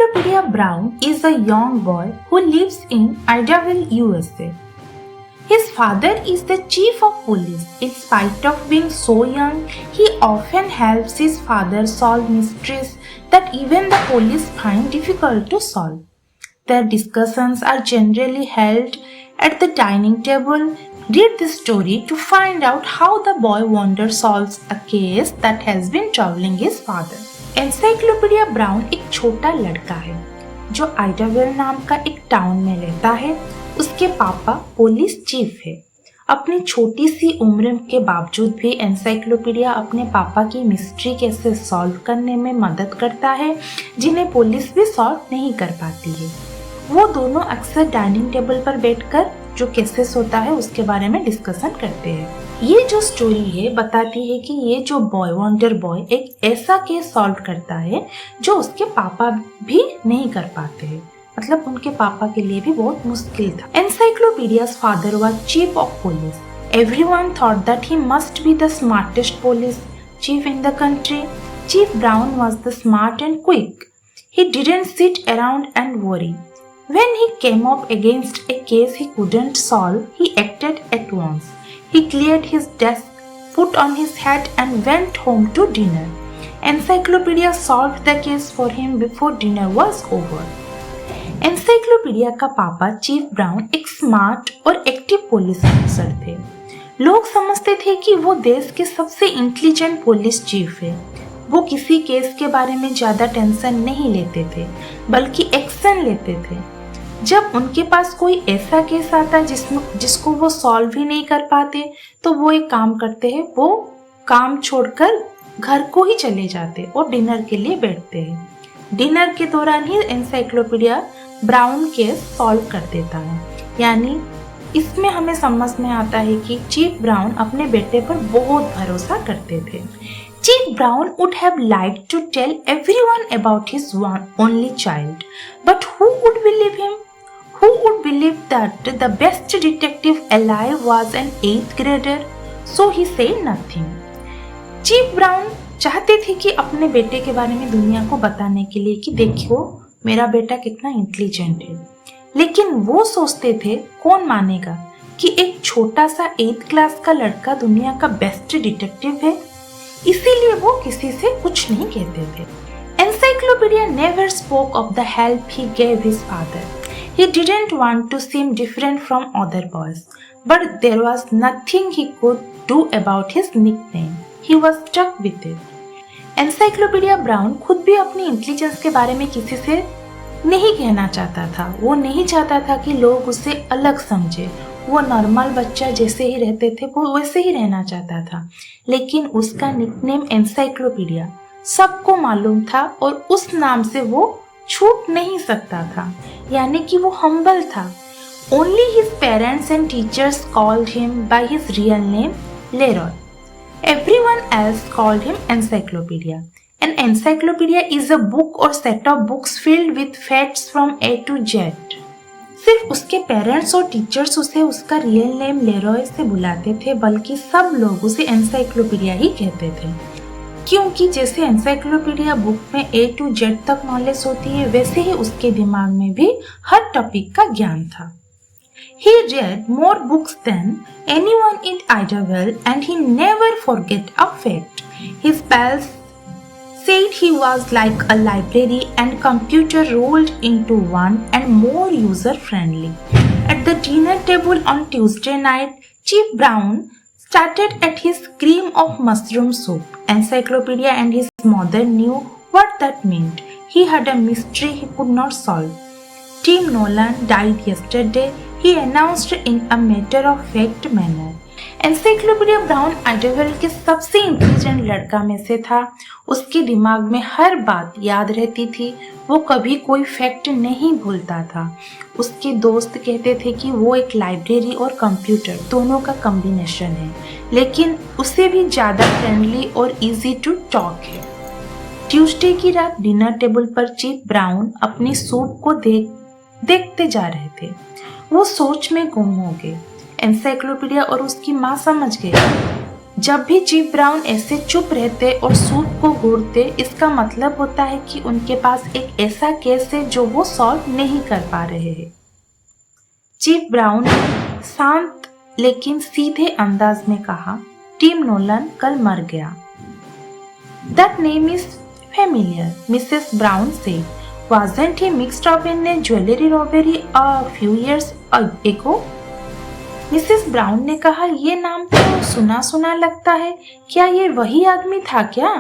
Encyclopedia Brown is a young boy who lives in Idyllwill, USA. His father is the chief of police. In spite of being so young, he often helps his father solve mysteries that even the police find difficult to solve. Their discussions are generally held at the dining table. Read this story to find out how the boy wonder solves a case that has been troubling his father. Encyclopedia brown एक छोटा लड़का है जो आइडाविल नाम का एक town में रहता है। उसके पापा पुलिस चीफ है। अपनी छोटी सी उम्र के बावजूद भी एनसाइक्लोपीडिया अपने पापा की मिस्ट्री कैसे सॉल्व करने में मदद करता है जिन्हें पुलिस भी सॉल्व नहीं कर पाती है। वो दोनों अक्सर डाइनिंग टेबल पर बैठकर जो केसेस होता है उसके बारे में डिस्कशन करते हैं। ये जो स्टोरी है बताती है कि ये जो बॉय वंडर बॉय एक ऐसा केस सॉल्व करता है जो उसके पापा भी नहीं कर पाते हैं। मतलब उनके पापा के लिए भी बहुत मुश्किल था। एनसाइक्लोपीडिया's father was chief of police. Everyone thought that he must be the smartest police chief in the country. Chief Brown was the smart and quick. He didn't sit around and worry. When he came up against a case he couldn't solve, he acted at once. He cleared his desk, put on his hat and went home to dinner. Encyclopedia solved the case for him before dinner was over. Encyclopedia का पापा chief brown एक smart और active police officer थे। लोग समझते थे कि वो देश के सबसे इंटेलिजेंट पुलिस चीफ है। वो किसी केस के बारे में ज्यादा टेंशन नहीं लेते थे बल्कि एक्शन लेते थे। जब उनके पास कोई ऐसा केस आता जिसको वो सॉल्व ही नहीं कर पाते तो वो एक काम करते हैं, वो काम छोड़कर घर को ही चले जाते और डिनर के लिए बैठते हैं। डिनर के दौरान ही एनसाइक्लोपीडिया ब्राउन केस सॉल्व कर देता है। यानी इसमें हमें समझ में आता है कि चीफ ब्राउन अपने बेटे पर बहुत भरोसा करते थे। Chief Brown would have liked to tell everyone about his one only child, but who would believe him? Who would believe that the best detective alive was an 8th grader? So he said nothing. Chief Brown चाहते थे कि अपने बेटे के बारे में दुनिया को बताने के लिए कि देखियो मेरा बेटा कितना इंटेलिजेंट है, लेकिन वो सोचते थे कौन मानेगा कि एक छोटा सा 8th क्लास का लड़का दुनिया का बेस्ट डिटेक्टिव है। इसीलिए वो किसी से कुछ नहीं कहते थे। Encyclopedia never spoke of the help he gave his father. He didn't want to seem different from other boys, but there was nothing he could do about his nickname. He was stuck with it. Encyclopedia Brown खुद भी अपनी intelligence के बारे में किसी से नहीं कहना चाहता था। वो नहीं चाहता था कि लोग उसे अलग समझे। वो नॉर्मल बच्चा जैसे ही रहते थे वो वैसे ही रहना चाहता था, लेकिन उसका निकनेम एनसाइक्लोपीडिया सबको मालूम था और उस नाम से वो छूट नहीं सकता था। यानी कि वो हम्बल था। Only his parents and teachers called him by his real name, Leroy. Everyone else called him Encyclopedia. An encyclopedia is a book or set of books filled with facts from A to Z. सिर्फ उसके parents और teachers उसे उसका real name Leroy से बुलाते थे, बल्कि सब लोग उसे एनसाइक्लोपीडिया ही कहते थे, क्योंकि जैसे एनसाइक्लोपीडिया बुक में A to Z तक नॉलेज होती है वैसे ही उसके दिमाग में भी हर टॉपिक का ज्ञान था। He read more books than anyone in Idyllwill and he never forget a fact. His pals said he was like a library and computer rolled into one and more user-friendly. At the dinner table on Tuesday night, Chief Brown started at his cream of mushroom soup. Encyclopedia and his mother knew what that meant. He had a mystery he could not solve. Tim Nolan died yesterday, he announced in a matter-of-fact manner. Encyclopedia Brown Idlewild के सबसे intelligent लड़का में से था। उसके दिमाग में हर बात याद रहती थी। वो कभी कोई फैक्ट नहीं भूलता था। उसके दोस्त कहते थे कि वो एक लाइब्रेरी और कंप्यूटर दोनों का कॉम्बिनेशन है, लेकिन उससे भी ज़्यादा फ्रेंडली और इजी टू टॉक है। ट्यूसडे की रात डिनर टेबल पर चीफ ब्राउन अपनी सूप को देखते जा रहे थे। वो सोच में गुम हो गए। एनसाइक्लोपीडिया और उसकी माँ समझ गए। जब भी चीफ ब्राउन ऐसे चुप रहते और सूप को घूरते, इसका मतलब होता है कि उनके पास एक ऐसा केस है जो वो सॉल्व नहीं कर पा रहे हैं। चीफ ब्राउन ने शांत लेकिन सीधे अंदाज में कहा, टिम नोलन कल मर गया। That name is familiar, Mrs. Brown said. Wasn't he mixed up in a jewelry robbery a few years ago? Mrs brown ने कहा, ये नाम तो सुना सुना लगता है। क्या ये वही आदमी था क्या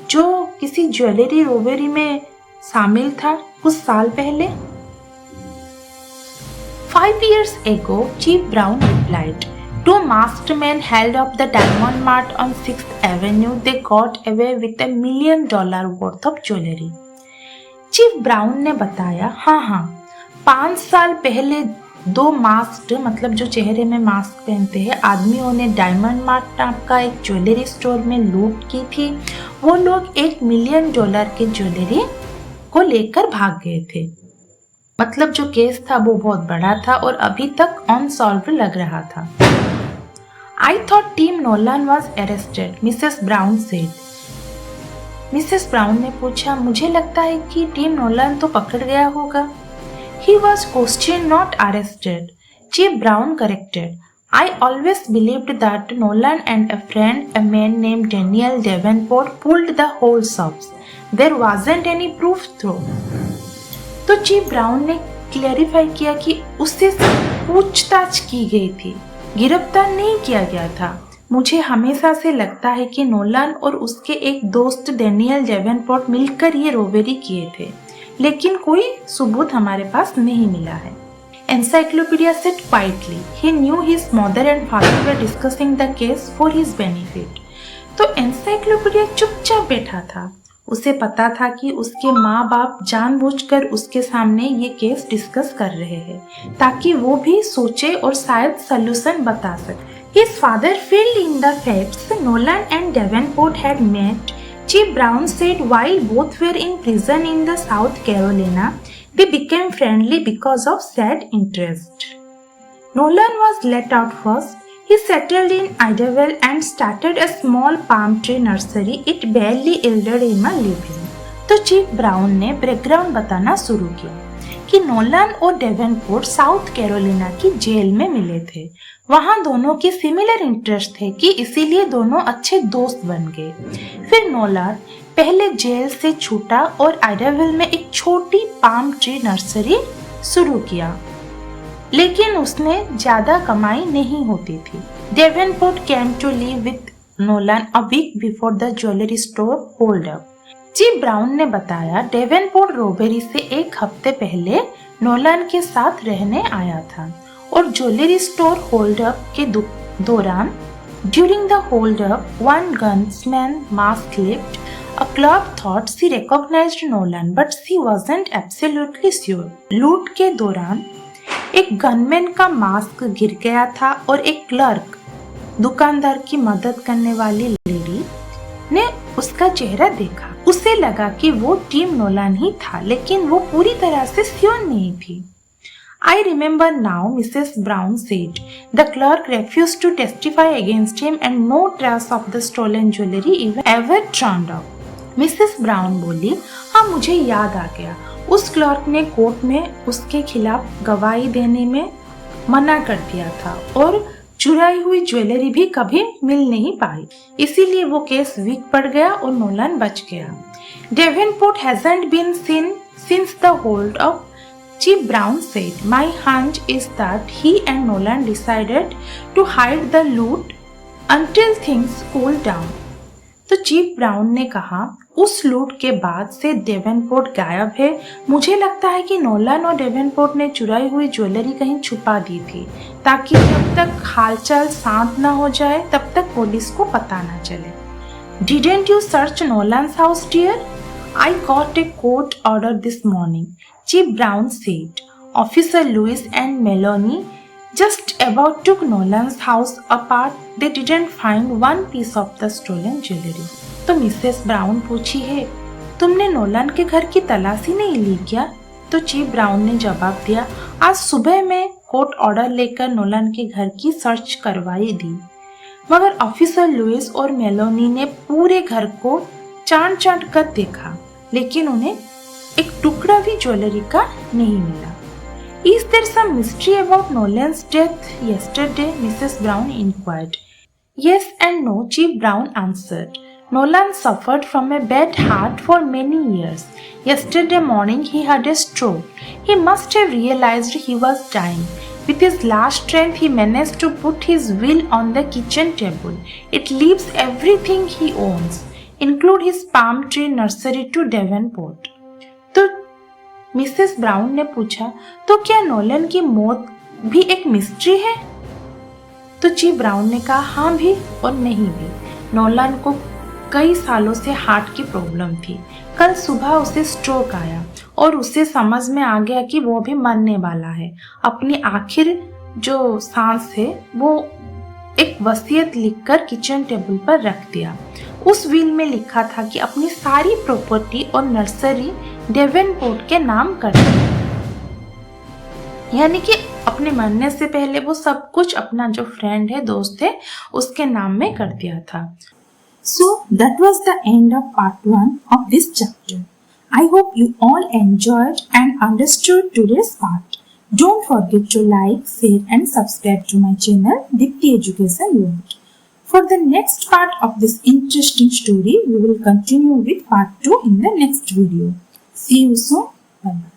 जो किसी ज्वेलरी रोबेरी में शामिल था कुछ साल पहले? 5 years ago, Chief Brown replied. 2 masked men held up the Diamond Mart on 6th Avenue. They got away with $1 million worth of jewelry. Chief Brown ने बताया, हाँ, 5 साल पहले 2 मास्क्ड, मतलब जो चेहरे में मास्क पहनते हैं, आदमियों ने डायमंड मार्ट नाम का एक ज्वेलरी स्टोर में लूट की थी। वो लोग $1 मिलियन के ज्वेलरी को लेकर भाग गए थे। मतलब जो केस था वो बहुत बड़ा था और अभी तक अनसॉल्व्ड लग रहा था। I thought Tim Nolan was arrested, Mrs brown said. Mrs brown ने पूछा, मुझे लगता है कि टिम नोलन तो पकड़ गया होगा। He was questioned, not arrested, Chief Brown corrected. I always believed that Nolan and a friend, a man named Daniel Davenport, pulled the whole shops. There wasn't any proof though. तो chief Brown ने clarify किया कि उससे पूछताछ की गई थी, गिरफ्तार नहीं किया गया था। मुझे हमेशा से लगता है कि नोलन और उसके एक दोस्त डेनियल डेवेनपोर्ट मिलकर ये रोबेरी किए थे, लेकिन कोई सबूत हमारे पास नहीं मिला है। Encyclopedia said quietly. He knew his mother and father were discussing the case for his benefit. तो एनसाइक्लोपीडिया चुपचाप बैठा था। उसे पता था कि उसके माँ बाप जानबूझकर उसके सामने ये केस डिस्कस कर रहे हैं ताकि वो भी सोचे और शायद सॉल्यूशन बता सके। His father filled in the facts. Nolan and Davenport had met. Chief Brown said while both were in prison in the South Carolina, they became friendly because of shared interest. Nolan was let out first. He settled in Idyllwill and started a small palm tree nursery. It barely yielded him a living. तो chief Brown ने background बताना शुरू किया कि Nolan और डेवेनपोर्ट south Carolina की jail में मिले थे। वहाँ दोनों के सिमिलर इंटरेस्ट थे कि इसीलिए दोनों अच्छे दोस्त बन गए। फिर नोलन पहले जेल से छूटा और आइडाविल में एक छोटी पाम ट्री नर्सरी शुरू किया, लेकिन उसने ज्यादा कमाई नहीं होती थी। Davenport came to live with Nolan a week before the jewellery store hold up. Chief Brown ने बताया, डेवेनपोर्ट रोबेरी से 1 हफ्ते पहले नोलन के साथ रहने आया था और ज्वेलरी स्टोर होल्ड अप के दौरान during the hold up one gunman's mask lift A clerk thought she recognized Nolan, but she wasn't absolutely sure. लूट के दौरान एक गनमैन का मास्क गिर गया था और एक क्लर्क, दुकानदार की मदद करने वाली लेडी, ने उसका चेहरा देखा। उसे लगा कि वो टिम नोलन ही था, लेकिन वो पूरी तरह से श्योर नहीं थी। I remember now, Mrs. Brown said. The clerk refused to testify against him and no trace of the stolen jewelry even ever turned up. Mrs brown बोली, हाँ मुझे याद आ गया, उस क्लर्क ने कोर्ट में उसके खिलाफ गवाही देने में मना कर दिया था और चुराई हुई ज्वेलरी भी कभी मिल नहीं पाई, इसीलिए वो केस वीक पड़ गया और नोलन बच गया। डेवेनपोर्ट hasn't been seen since the hold up, Chief Brown said. My hunch is that he and Nolan decided to hide the loot until things cooled down. तो चीफ ब्राउन ने कहा, उस लूट के बाद से डेवेनपोर्ट गायब है। मुझे लगता है कि नोलन और डेवेनपोर्ट ने चुराई हुई ज्वेलरी कहीं छुपा दी थी ताकि जब तक हालचाल शांत न हो जाए तब तक पुलिस को पता न चले। Didn't you search Nolan's house, dear? I got a court order this morning, Chief Brown said. Officer Lewis and Melanie just about took Nolan's house apart. They didn't find one piece of the stolen jewelry. तो Mrs brown पूछी है, तुमने Nolan के घर की तलाशी नहीं ली क्या? तो चीफ ब्राउन ने जवाब दिया, आज सुबह में कोर्ट ऑर्डर लेकर नोलन के घर की सर्च करवाई दी। मगर ऑफिसर लुइस और मेलोनी ने पूरे घर को चाट कर देखा, लेकिन उन्हें एक टुकड़ा भी ज्वेलरी का नहीं मिला। Is there some mystery about Nolan's death yesterday? Mrs. Brown inquired. Yes and no, Chief Brown answered. Nolan suffered from a bad heart for many years. Yesterday morning he had a stroke. He must have realized he was dying. With his last strength, he managed to put his will on the kitchen table. It leaves everything he owns, include his palm tree nursery to Devonport. तो Mrs brown ने पूछा, तो क्या Nolan की मौत भी एक mystery है? तो चीफ ब्राउन ने कहा, हाँ भी और नहीं भी। नोलन को कई सालों से हार्ट की प्रॉब्लम थी। कल सुबह उसे स्ट्रोक आया और उसे समझ में आ गया कि वो भी मरने वाला है। अपनी आखिर जो सांस है वो एक वसीयत लिखकर किचन टेबल पर रख दिया। उस विल में लिखा था कि अपनी सारी प्रॉपर्टी और नर्सरी डेवनपोर्ट के नाम कर दी, यानी कि अपने मरने से पहले वो सब कुछ अपना जो फ्रेंड है, दोस्त है, उसके नाम में कर दिया था। So that was the end of part 1 of this chapter. I hope you all enjoyed and understood today's part. Don't forget to like, share and subscribe to my channel Dipti Education World. For the next part of this interesting story, we will continue with part 2 in the next video. See you soon. Bye.